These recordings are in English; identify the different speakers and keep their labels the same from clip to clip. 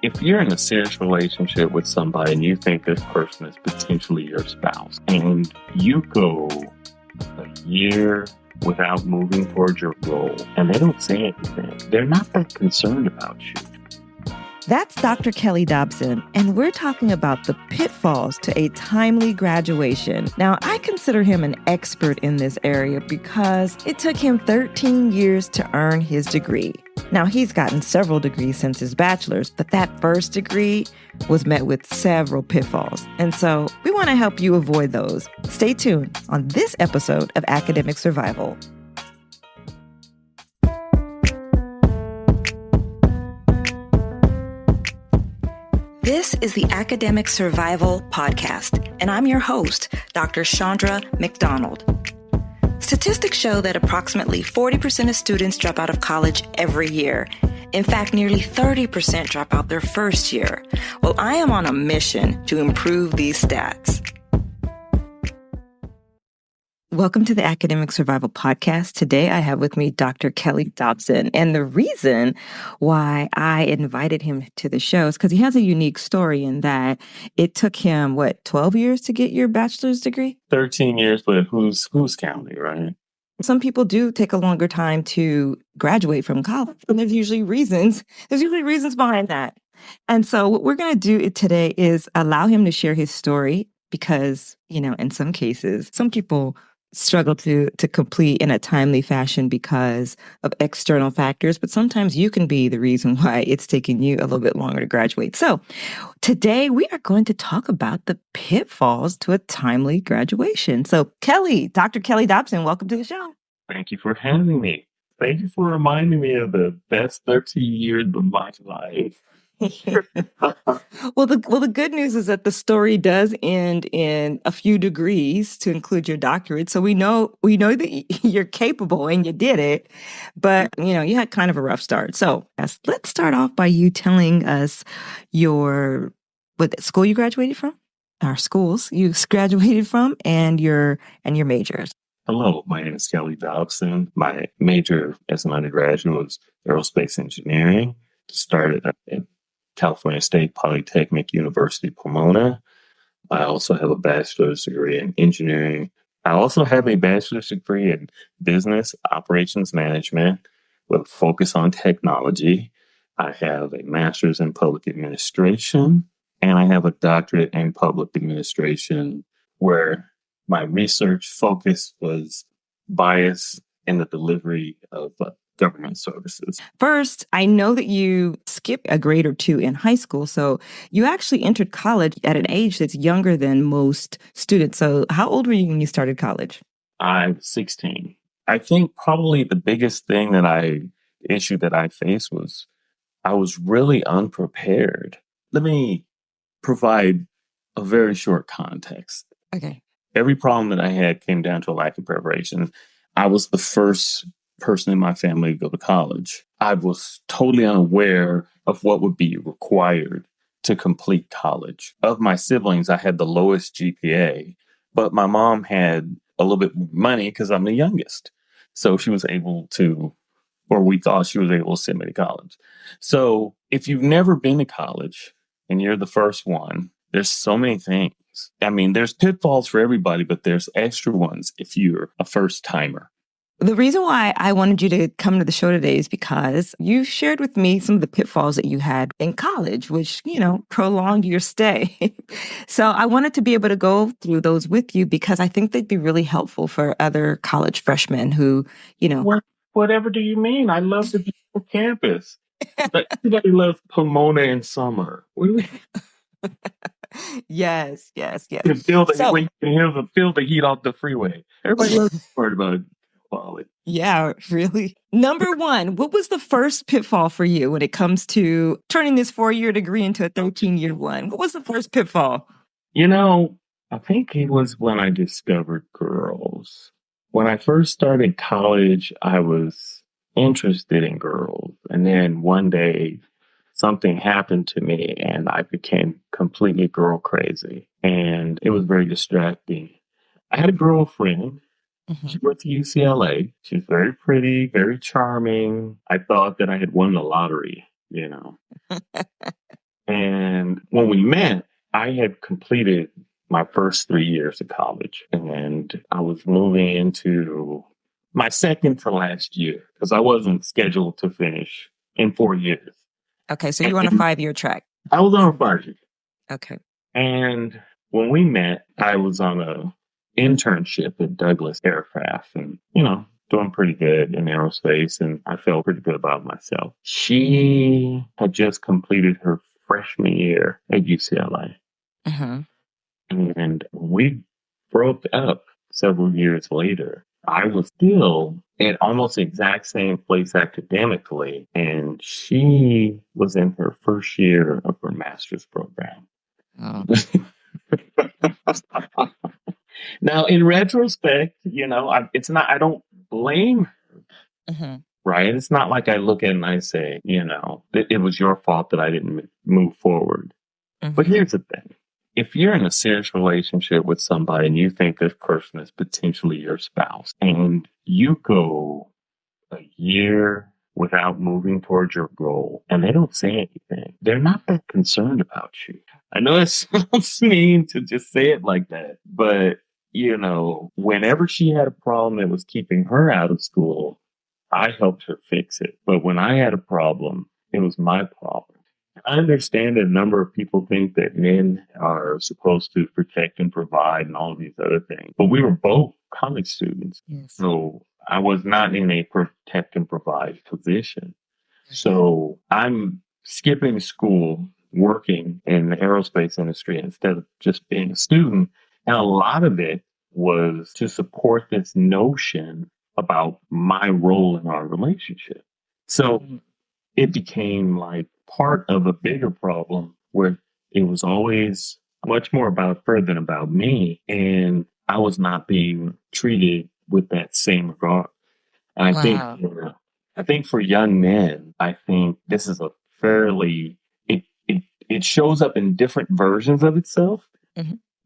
Speaker 1: If you're in a serious relationship with somebody and you think this person is potentially your spouse, and you go a year without moving towards your goal, and they don't say anything, they're not that concerned about you.
Speaker 2: That's Dr. Kelly Dobson, and we're talking about the pitfalls to a timely graduation. Now, I consider him an expert in this area because it took him 13 years to earn his degree. Now, he's gotten several degrees since his bachelor's, but that first degree was met with several pitfalls. And so we want to help you avoid those. Stay tuned on this episode of Academic Survival. This is the Academic Survival Podcast, and I'm your host, Dr. Shandra McDonald. Statistics show that approximately 40% of students drop out of college every year. In fact, nearly 30% drop out their first year. Well, I am on a mission to improve these stats. Welcome to the Academic Survival Podcast. Today I have with me Dr. Kelly Dobson. And the reason why I invited him to the show is because he has a unique story in that it took him, 12 years to get your bachelor's degree?
Speaker 1: 13 years, but who's counting, right?
Speaker 2: Some people do take a longer time to graduate from college, and there's usually reasons behind that. And so what we're going to do today is allow him to share his story because, in some cases, some people struggle to complete in a timely fashion because of external factors, but sometimes you can be the reason why it's taking you a little bit longer to graduate. So today we are going to talk about the pitfalls to a timely graduation. So Dr. Kelly Dobson, welcome to the show.
Speaker 1: Thank you for having me. Thank you for reminding me of the best 13 years of my life.
Speaker 2: Well, the good news is that the story does end in a few degrees to include your doctorate. So we know that you're capable and you did it, but you had kind of a rough start. So let's start off by you telling us what school you graduated from, or schools you graduated from, and your majors.
Speaker 1: Hello, my name is Kelly Dobson. My major as an undergraduate was aerospace engineering. Started at California State Polytechnic University, Pomona. I also have a bachelor's degree in engineering. I also have a bachelor's degree in business operations management with a focus on technology. I have a master's in public administration, and I have a doctorate in public administration where my research focus was bias in the delivery of government services.
Speaker 2: First, I know that you skipped a grade or two in high school, so you actually entered college at an age that's younger than most students. So how old were you when you started college?
Speaker 1: I'm 16. I think probably the biggest issue that I faced was I was really unprepared. Let me provide a very short context.
Speaker 2: Okay.
Speaker 1: Every problem that I had came down to a lack of preparation. I was the first person in my family to go to college. I was totally unaware of what would be required to complete college. Of my siblings, I had the lowest GPA, but my mom had a little bit more money because I'm the youngest. So she was able to, or we thought she was able to send me to college. So if you've never been to college and you're the first one, there's so many things. I mean, there's pitfalls for everybody, but there's extra ones if you're a first timer.
Speaker 2: The reason why I wanted you to come to the show today is because you shared with me some of the pitfalls that you had in college, which, prolonged your stay. So I wanted to be able to go through those with you because I think they'd be really helpful for other college freshmen who,
Speaker 1: Whatever do you mean? I love the beautiful campus. Everybody loves Pomona in summer.
Speaker 2: Yes.
Speaker 1: When you can feel the heat off the freeway. Everybody loves the part about it.
Speaker 2: Yeah, really. Number one, what was the first pitfall for you when it comes to turning this 4-year degree into a 13-year one? What was the first pitfall?
Speaker 1: I think it was when I discovered girls. When I first started college, I was interested in girls. And then one day, something happened to me and I became completely girl crazy. And it was very distracting. I had a girlfriend. Mm-hmm. She went to UCLA. She was very pretty, very charming. I thought that I had won the lottery, And when we met, I had completed my first 3 years of college, and I was moving into my second to last year because I wasn't scheduled to finish in 4 years.
Speaker 2: Okay, so you're on a 5-year track.
Speaker 1: I was on a 5 year.
Speaker 2: Okay.
Speaker 1: And when we met, I was on a internship at Douglas Aircraft and, doing pretty good in aerospace. And I felt pretty good about myself. She had just completed her freshman year at UCLA.
Speaker 2: Mm-hmm.
Speaker 1: And we broke up several years later. I was still at almost the exact same place academically, and she was in her first year of her master's program.
Speaker 2: Oh.
Speaker 1: Now, in retrospect, I don't blame her,
Speaker 2: Mm-hmm.
Speaker 1: right? It's not like I look at it and I say, it was your fault that I didn't move forward.
Speaker 2: Mm-hmm.
Speaker 1: But here's the thing. If you're in a serious relationship with somebody and you think this person is potentially your spouse and you go a year without moving towards your goal and they don't say anything, they're not that concerned about you. I know it sounds mean to just say it like that, but whenever she had a problem that was keeping her out of school, I helped her fix it. But when I had a problem, it was my problem. I understand that a number of people think that men are supposed to protect and provide and all of these other things, but we were both college students.
Speaker 2: Yes.
Speaker 1: So I was not in a protect and provide position. So I'm skipping school, working in the aerospace industry instead of just being a student. And a lot of it was to support this notion about my role in our relationship. So it became like part of a bigger problem where it was always much more about her than about me. And I was not being treated with that same regard. And I think for young men, I think this is a fairly, it shows up in different versions of itself,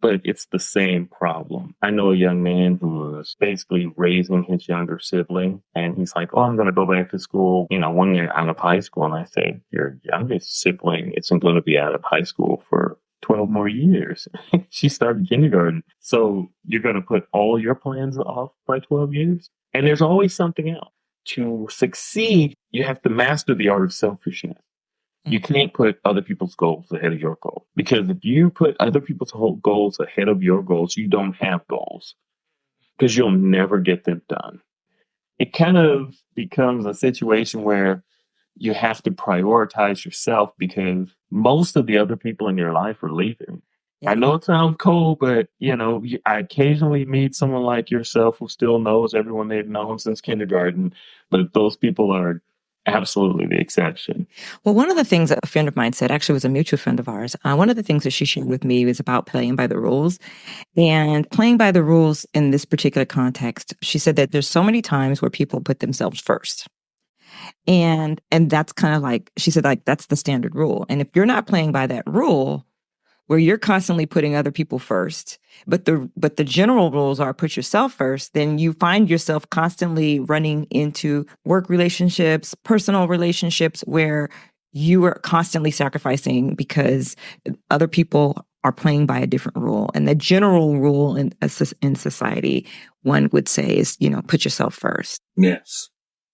Speaker 1: but it's the same problem. I know a young man who was basically raising his younger sibling, and he's like, oh, I'm going to go back to school, 1 year out of high school. And I say, your youngest sibling isn't going to be out of high school for 12 more years. She started kindergarten. So you're going to put all your plans off by 12 years? And there's always something else. To succeed, you have to master the art of selfishness. You can't put other people's goals ahead of your goal. Because if you put other people's goals ahead of your goals, you don't have goals. Because you'll never get them done. It kind of becomes a situation where you have to prioritize yourself because most of the other people in your life are leaving. Yeah. I know it sounds cold, but I occasionally meet someone like yourself who still knows everyone they've known since kindergarten, but those people are absolutely the exception.
Speaker 2: Well, one of the things that a friend of mine said, actually was a mutual friend of ours, one of the things that she shared with me was about playing by the rules. And playing by the rules in this particular context, she said that there's so many times where people put themselves first. And that's kind of like, she said, like, that's the standard rule. And if you're not playing by that rule, where you're constantly putting other people first, but the general rules are put yourself first, then you find yourself constantly running into work relationships, personal relationships, where you are constantly sacrificing because other people are playing by a different rule. And the general rule in society, one would say, is, put yourself first.
Speaker 1: Yes.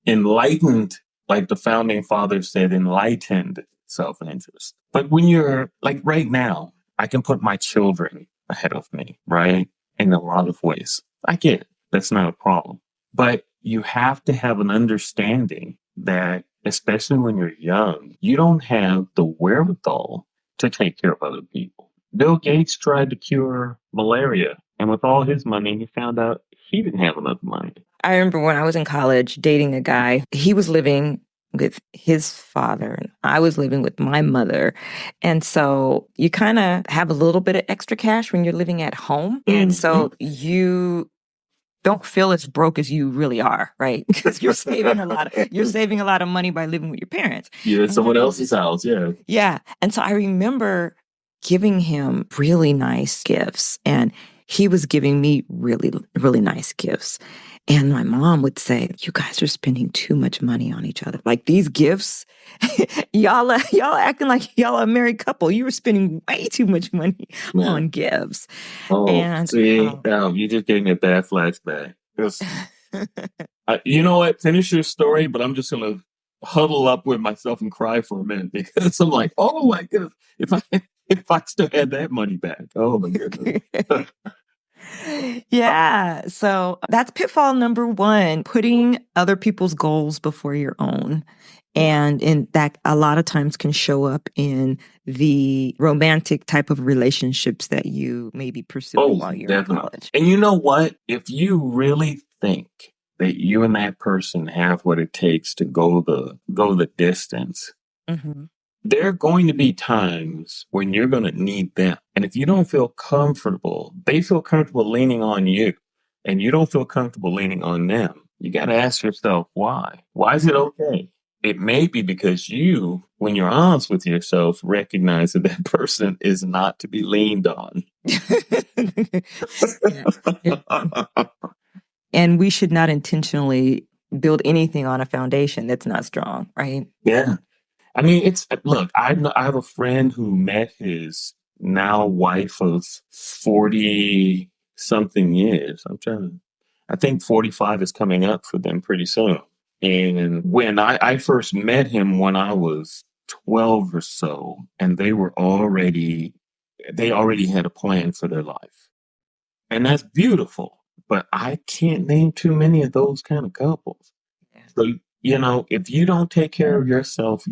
Speaker 1: Enlightened, like the founding fathers said, enlightened self-interest. But when you're like right now, I can put my children ahead of me, right? In a lot of ways. I get it. That's not a problem. But you have to have an understanding that, especially when you're young, you don't have the wherewithal to take care of other people. Bill Gates tried to cure malaria, and with all his money, he found out he didn't have enough money.
Speaker 2: I remember when I was in college dating a guy, he was living with his father and I was living with my mother. And so you kind of have a little bit of extra cash when you're living at home. And so you don't feel as broke as you really are, right? Because you're saving a lot of money by living with your parents.
Speaker 1: Yeah, someone else's house, yeah.
Speaker 2: Yeah. And so I remember giving him really nice gifts, and he was giving me really, really nice gifts. And my mom would say, "You guys are spending too much money on each other. Like these gifts, y'all acting like y'all are a married couple. You were spending way too much money
Speaker 1: Yeah.
Speaker 2: on gifts."
Speaker 1: Oh,
Speaker 2: And
Speaker 1: see, you just gave me a bad flashback. You know what? Finish your story, but I'm just gonna huddle up with myself and cry for a minute because I'm like, oh my goodness, if I if I still had that money back, oh my goodness.
Speaker 2: Yeah. So that's pitfall number one, putting other people's goals before your own. And in that a lot of times can show up in the romantic type of relationships that you may be pursuing while you're in college.
Speaker 1: And you know what? If you really think that you and that person have what it takes to go the distance, there are going to be times when you're going to need them. And if you don't feel comfortable, they feel comfortable leaning on you, and you don't feel comfortable leaning on them. You got to ask yourself, why? Why is it okay? It may be because you, when you're honest with yourself, recognize that that person is not to be leaned on.
Speaker 2: And we should not intentionally build anything on a foundation that's not strong, right?
Speaker 1: Yeah. I mean, look, I have a friend who met his now wife of 40 something years. I think 45 is coming up for them pretty soon. And when I first met him when I was 12 or so, and they already had a plan for their life. And that's beautiful. But I can't name too many of those kind of couples. So, if you don't take care of yourself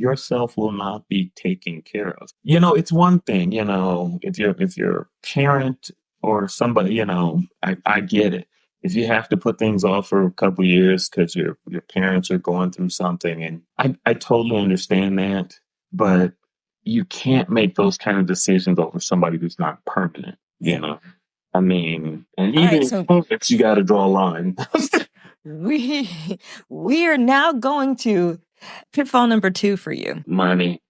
Speaker 1: will not be taken care of. It's one thing, if you're a parent or somebody, I get it. If you have to put things off for a couple of years because your parents are going through something, and I totally understand that, but you can't make those kind of decisions over somebody who's not permanent, I mean, and even if you got to draw a line.
Speaker 2: We are now going to pitfall number 2 for you.
Speaker 1: Money.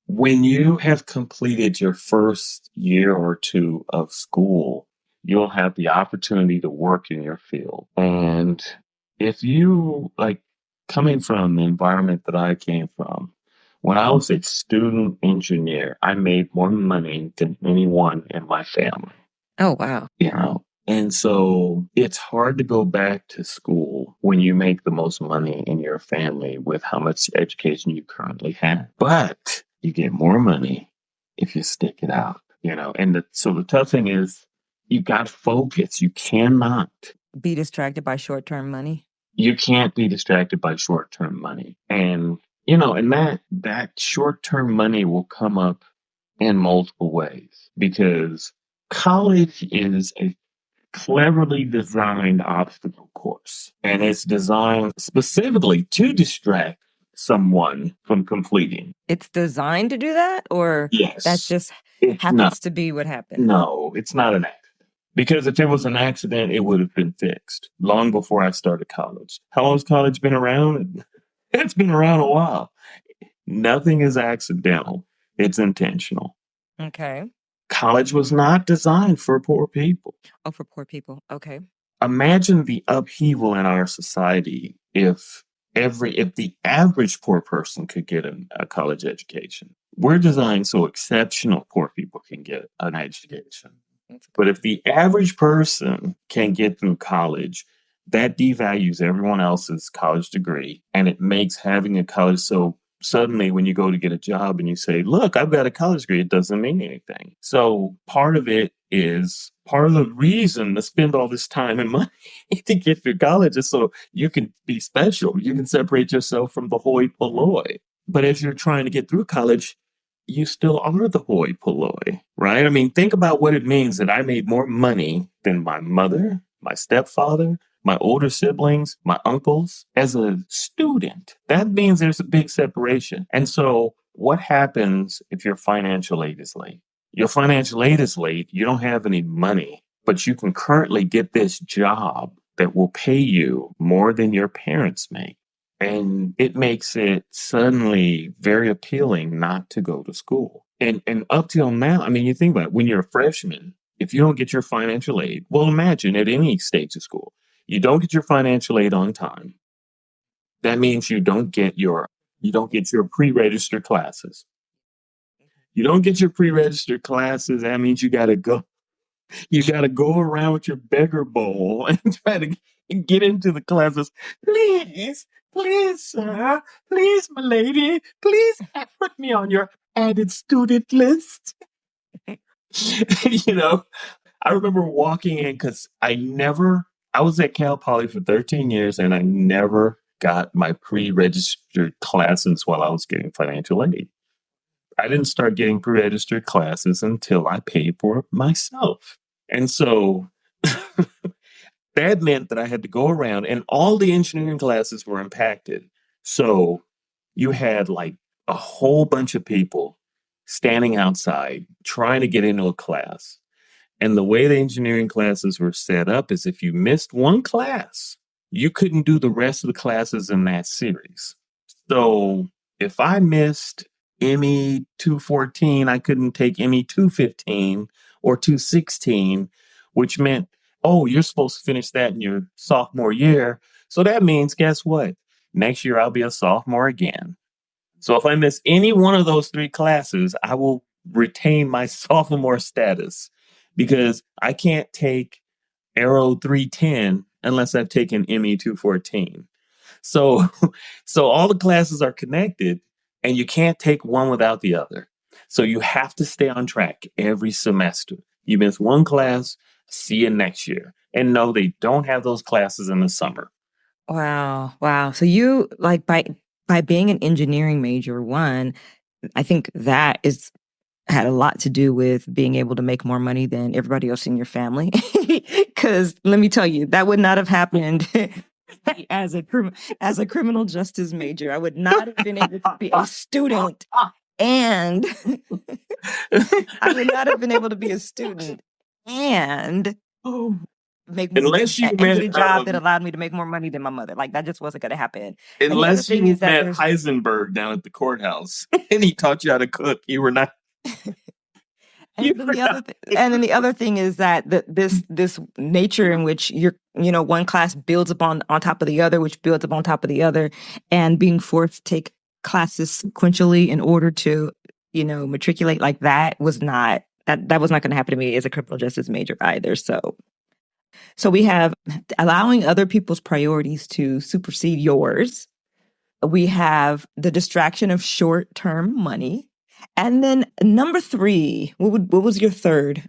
Speaker 1: When you have completed your first year or two of school, you'll have the opportunity to work in your field. And if you coming from the environment that I came from, when I was a student engineer, I made more money than anyone in my family.
Speaker 2: Oh, wow.
Speaker 1: And so it's hard to go back to school when you make the most money in your family with how much education you currently have. But you get more money if you stick it out, And so the tough thing is you got to focus. You cannot
Speaker 2: be distracted by short-term money.
Speaker 1: You can't be distracted by short-term money. And, and that short-term money will come up in multiple ways because college is a cleverly designed obstacle course, and it's designed specifically to distract someone from completing.
Speaker 2: It's designed to do that, or
Speaker 1: yes,
Speaker 2: that just happens to be what happened?
Speaker 1: No, it's not an accident. Because if it was an accident, it would have been fixed long before I started college. How long has college been around? It's been around a while. Nothing is accidental. It's intentional.
Speaker 2: Okay.
Speaker 1: College was not designed for poor people.
Speaker 2: Oh, for poor people. Okay.
Speaker 1: Imagine the upheaval in our society if the average poor person could get a college education. We're designed so exceptional poor people can get an education. But if the average person can get through college, that devalues everyone else's college degree, and it makes having a college so suddenly when you go to get a job and you say, look, I've got a college degree, it doesn't mean anything. So part of the reason to spend all this time and money to get through college is so you can be special. You can separate yourself from the hoi polloi. But as you're trying to get through college, you still are the hoi polloi, right? I mean, think about what it means that I made more money than my mother, my stepfather, my older siblings, my uncles as a student. That means there's a big separation. And so what happens if your financial aid is late? Your financial aid is late. You don't have any money, but you can currently get this job that will pay you more than your parents make. And it makes it suddenly very appealing not to go to school. And up till now, I mean, you think about it, when you're a freshman, if you don't get your financial aid, well, imagine at any stage of school, you don't get your financial aid on time. That means you don't get your pre-registered classes. You don't get your pre-registered classes. That means you got to go around with your beggar bowl and try to get into the classes. Please, please, sir, please, my lady, please put me on your added student list. You know, I remember walking in because I was at Cal Poly for 13 years and I never got my pre-registered classes while I was getting financial aid. I didn't start getting pre-registered classes until I paid for it myself. And so that meant that I had to go around and all the engineering classes were impacted. So you had like a whole bunch of people standing outside trying to get into a class. And the way the engineering classes were set up is if you missed one class, you couldn't do the rest of the classes in that series. So if I missed ME 214, I couldn't take ME 215 or 216, which meant, oh, you're supposed to finish that in your sophomore year. So that means, guess what? Next year I'll be a sophomore again. So if I miss any one of those three classes, I will retain my sophomore status because I can't take Aero 310 unless I've taken ME 214. So so all the classes are connected and you can't take one without the other. So you have to stay on track every semester. You miss one class, see you next year. And no, they don't have those classes in the summer.
Speaker 2: Wow. Wow. So you like by being an engineering major, one, I think that is had a lot to do with being able to make more money than everybody else in your family. Because let me tell you, that would not have happened as a criminal justice major. I would not have been able to be a student, and I would not have been able to be a student and make
Speaker 1: Unless you
Speaker 2: and
Speaker 1: met
Speaker 2: get a job that allowed me to make more money than my mother. Like that just wasn't going to happen.
Speaker 1: unless you met Heisenberg down at the courthouse and he taught you how to cook, you were not.
Speaker 2: And then the other thing is that this nature in which one class builds upon on top of the other, which builds up on top of the other, and being forced to take classes sequentially in order to matriculate like that was not going to happen to me as a criminal justice major either. So we have allowing other people's priorities to supersede yours. We have the distraction of short-term money. And then number 3, what was your third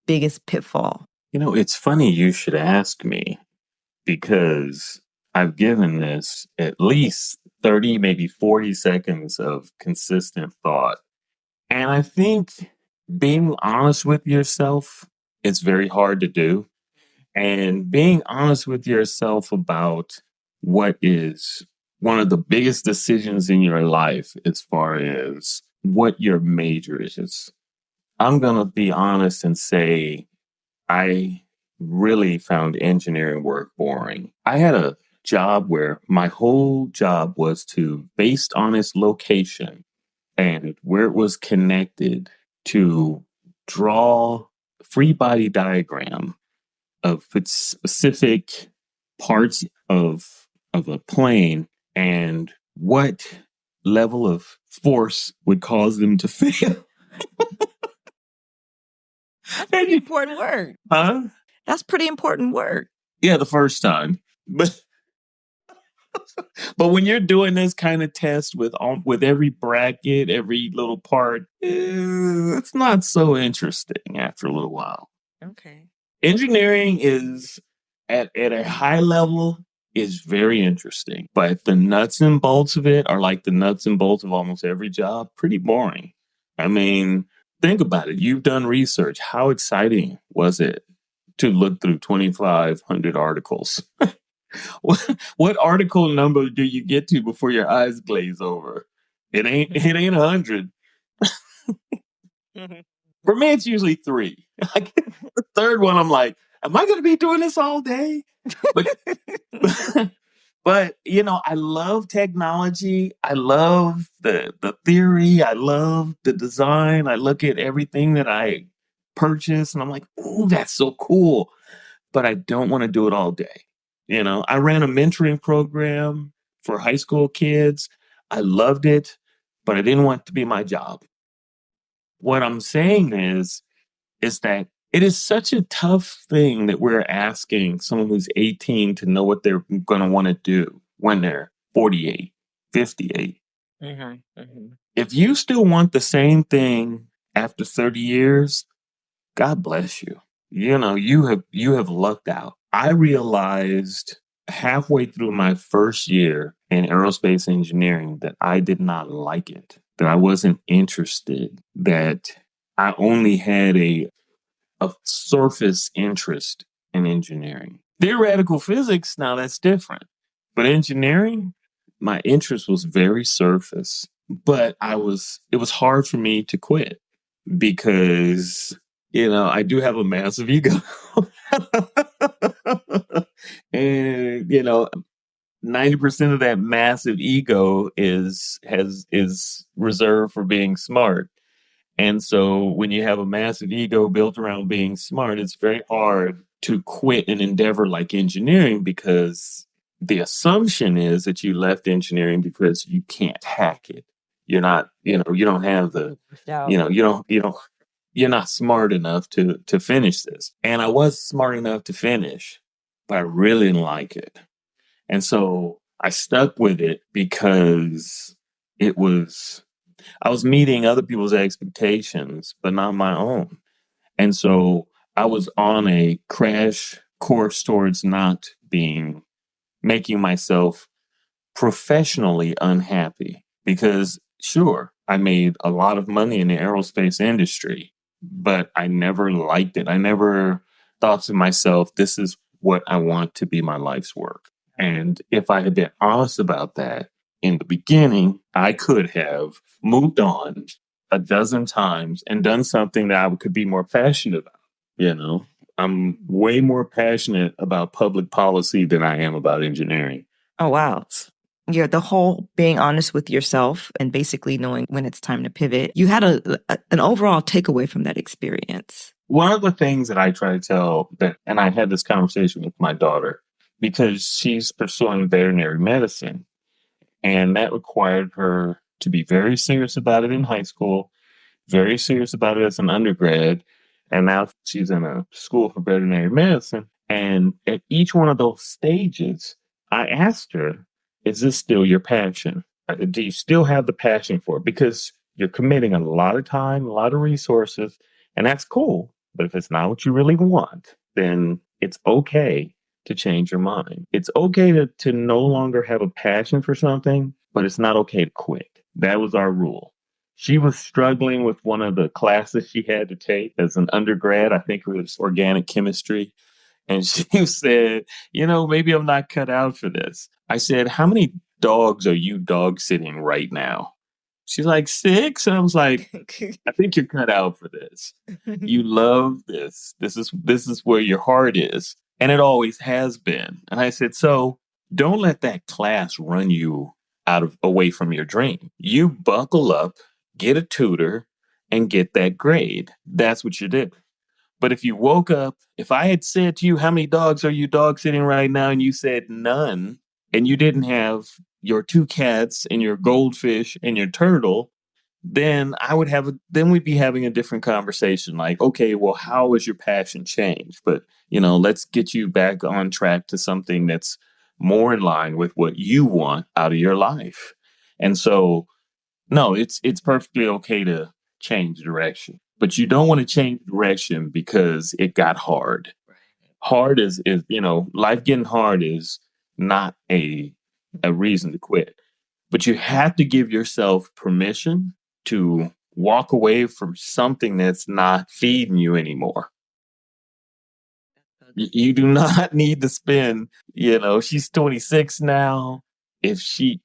Speaker 2: biggest pitfall?
Speaker 1: It's funny you should ask me because I've given this at least 30, maybe 40 seconds of consistent thought. And I think being honest with yourself is very hard to do. And being honest with yourself about what is one of the biggest decisions in your life as far as what your major is. I'm going to be honest and say I really found engineering work boring. I had a job where my whole job was to, based on its location and where it was connected, to draw a free body diagram of specific parts of a plane and what level of force would cause them to fail.
Speaker 2: That's pretty important work.
Speaker 1: Huh?
Speaker 2: That's pretty important work.
Speaker 1: Yeah, the first time. But when you're doing this kind of test with every bracket, every little part, it's not so interesting after a little while.
Speaker 2: Okay.
Speaker 1: Engineering is at a high level is very interesting, but the nuts and bolts of it are like the nuts and bolts of almost every job, pretty boring. I mean, think about it. You've done research. How exciting was it to look through 2,500 articles? What article number do you get to before your eyes glaze over? It ain't 100. Mm-hmm. For me, it's usually 3. The third one, I'm like, am I going to be doing this all day? But I love technology. I love the theory. I love the design. I look at everything that I purchase. And I'm like, oh, that's so cool. But I don't want to do it all day. I ran a mentoring program for high school kids. I loved it, but I didn't want it to be my job. What I'm saying is that it is such a tough thing that we're asking someone who's 18 to know what they're going to want to do when they're 48, 58. If you still want the same thing after 30 years, God bless you. You have lucked out. I realized halfway through my first year in aerospace engineering that I did not like it, that I wasn't interested, that I only had a surface interest in engineering. Theoretical physics, now that's different. But engineering, my interest was very surface. But it was hard for me to quit because, I do have a massive ego. And, 90% of that massive ego is reserved for being smart. And so when you have a massive ego built around being smart, it's very hard to quit an endeavor like engineering because the assumption is that you left engineering because you can't hack it. You're not, you don't have the, you're not smart enough to finish this. And I was smart enough to finish, but I really didn't like it. And so I stuck with it because I was meeting other people's expectations, but not my own. And so I was on a crash course towards not making myself professionally unhappy because sure, I made a lot of money in the aerospace industry, but I never liked it. I never thought to myself, this is what I want to be my life's work. And if I had been honest about that in the beginning, I could have moved on a dozen times and done something that I could be more passionate about. I'm way more passionate about public policy than I am about engineering.
Speaker 2: Oh, wow. Yeah, the whole being honest with yourself and basically knowing when it's time to pivot. You had an overall takeaway from that experience.
Speaker 1: One of the things that I try to tell and I had this conversation with my daughter because she's pursuing veterinary medicine, and that required her to be very serious about it in high school, very serious about it as an undergrad, and now she's in a school for veterinary medicine. And at each one of those stages, I asked her, is this still your passion? Do you still have the passion for it? Because you're committing a lot of time, a lot of resources, and that's cool. But if it's not what you really want, then it's okay to change your mind. It's okay to no longer have a passion for something, but it's not okay to quit. That was our rule. She was struggling with one of the classes she had to take as an undergrad. I think it was organic chemistry. And she said, maybe I'm not cut out for this. I said, how many dogs are you dog sitting right now? She's like, 6. And I was like, I think you're cut out for this. You love this. This is where your heart is. And it always has been. And I said, so don't let that class run you away from your dream. You buckle up, get a tutor, and get that grade. That's what you did. But if you woke up, if I had said to you, how many dogs are you dog sitting right now? And you said none, and you didn't have your 2 cats and your goldfish and your turtle, then then we'd be having a different conversation. Like, okay, well, how has your passion changed? But, let's get you back on track to something that's more in line with what you want out of your life. And so, no, it's perfectly okay to change direction, but you don't want to change direction because it got hard. Hard is life getting hard is not a reason to quit, but you have to give yourself permission to walk away from something that's not feeding you anymore. You do not need to spend, she's 26 now.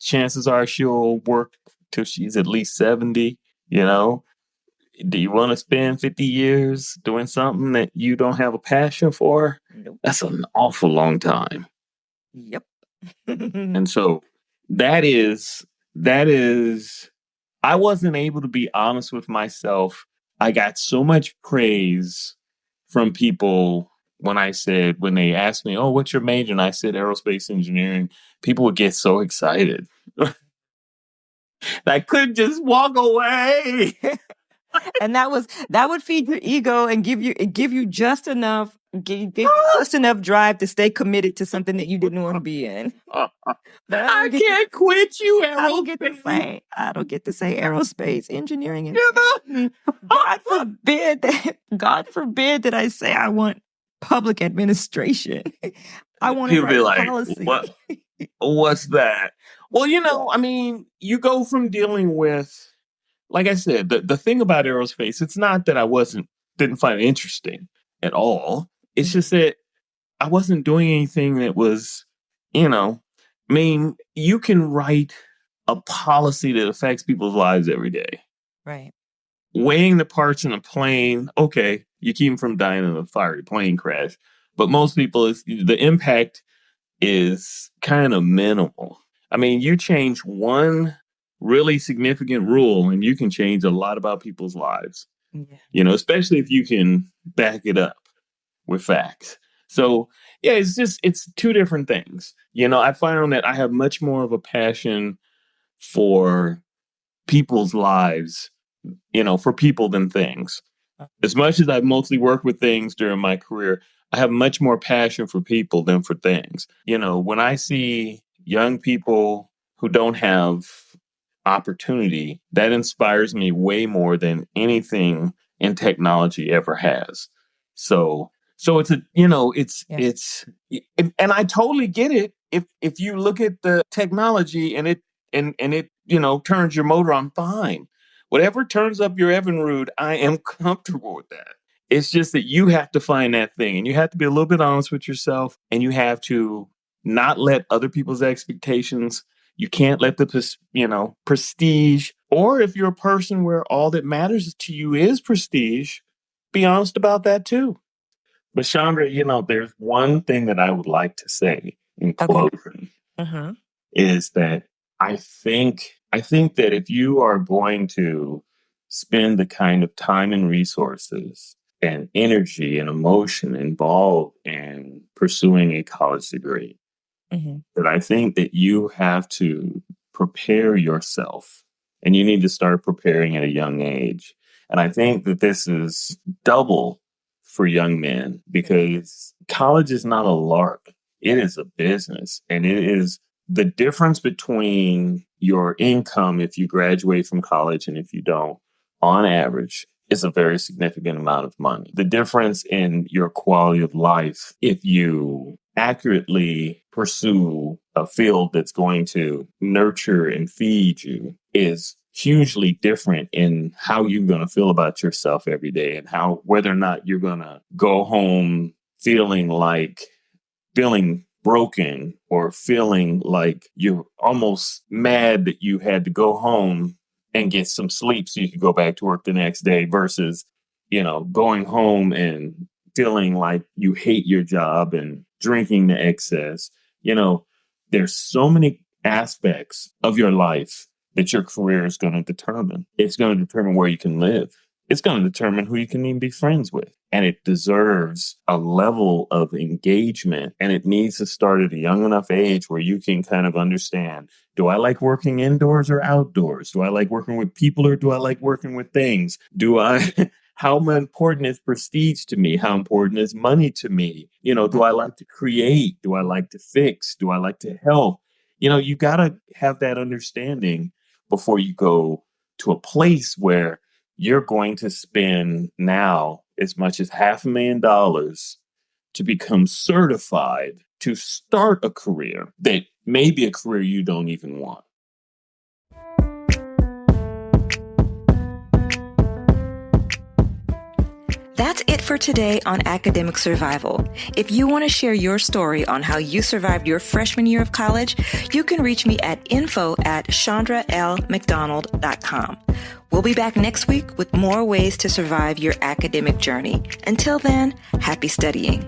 Speaker 1: Chances are she'll work till she's at least 70, Do you want to spend 50 years doing something that you don't have a passion for?
Speaker 2: Nope.
Speaker 1: That's an awful long time.
Speaker 2: Yep.
Speaker 1: And so that is, I wasn't able to be honest with myself I got so much praise from people when they asked me, oh, what's your major? And I said aerospace engineering. People would get so excited. I couldn't just walk away.
Speaker 2: And that would feed your ego and give you just enough drive to stay committed to something that you didn't want to be in. But
Speaker 1: I can't quit you,
Speaker 2: I don't get to say aerospace engineering. God forbid that I say I want public administration. I want to write
Speaker 1: like,
Speaker 2: policy.
Speaker 1: What's that? Well, you go from dealing with, like I said, the thing about aerospace, it's not that I didn't find it interesting at all. It's just that I wasn't doing anything that was, you can write a policy that affects people's lives every day.
Speaker 2: Right.
Speaker 1: Weighing the parts in a plane, okay, you keep them from dying in a fiery plane crash. But most people, the impact is kind of minimal. You change one really significant rule and you can change a lot about people's lives. Yeah. Especially if you can back it up with facts. So yeah, it's two different things. I found that I have much more of a passion for people's lives, for people than things. As much as I've mostly worked with things during my career, I have much more passion for people than for things. When I see young people who don't have opportunity, that inspires me way more than anything in technology ever has. So it's and I totally get it. If you look at the technology and it turns your motor on, fine. Whatever turns up your Evinrude, I am comfortable with that. It's just that you have to find that thing and you have to be a little bit honest with yourself and you have to not let other people's expectations. You can't let the, prestige, or if you're a person where all that matters to you is prestige, be honest about that too. But Shandra, there's one thing that I would like to say in closing is that I think that if you are going to spend the kind of time and resources and energy and emotion involved in pursuing a college degree, that I think that you have to prepare yourself and you need to start preparing at a young age. And I think that this is double for young men because college is not a lark. It is a business, and it is the difference between your income if you graduate from college and if you don't, on average, is a very significant amount of money. The difference in your quality of life if you accurately pursue a field that's going to nurture and feed you is hugely different in how you're going to feel about yourself every day and whether or not you're going to go home feeling broken or feeling like you're almost mad that you had to go home and get some sleep so you could go back to work the next day versus, going home and feeling like you hate your job and drinking to excess. There's so many aspects of your life that your career is going to determine. It's going to determine where you can live. It's going to determine who you can even be friends with. And it deserves a level of engagement. And it needs to start at a young enough age where you can kind of understand, do I like working indoors or outdoors? Do I like working with people or do I like working with things? How important is prestige to me? How important is money to me? Do I like to create? Do I like to fix? Do I like to help? You got to have that understanding before you go to a place where you're going to spend now as much as $500,000 to become certified to start a career that may be a career you don't even want.
Speaker 2: That's it for today on academic survival. If you want to share your story on how you survived your freshman year of college, you can reach me at info@shandramcdonald.com. We'll be back next week with more ways to survive your academic journey. Until then, happy studying.